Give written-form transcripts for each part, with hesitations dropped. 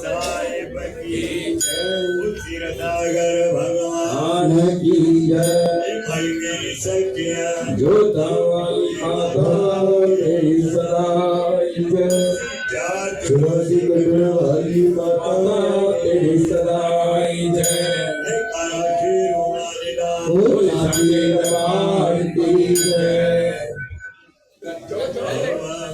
साहेब की सिरसागर भगवान की जय मलके सखिया जो तवाई माता तेरी सदाई जय तुलसी कटवाली माता तेरी सदाई जय बोल सांगे दरबार की जय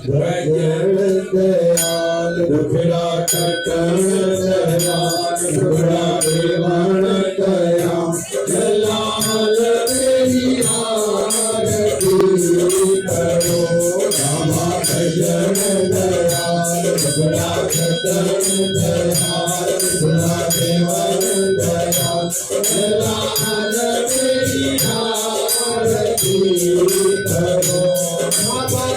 भजन दयाल दुखड़ा कटन दयाल दुखड़ा देवान दया जलाल तेरी आरती करो रामा भजन दयाल दुखड़ा कटन दयाल दुखड़ा देवान दया जलाल तेरी आरती करो बाबा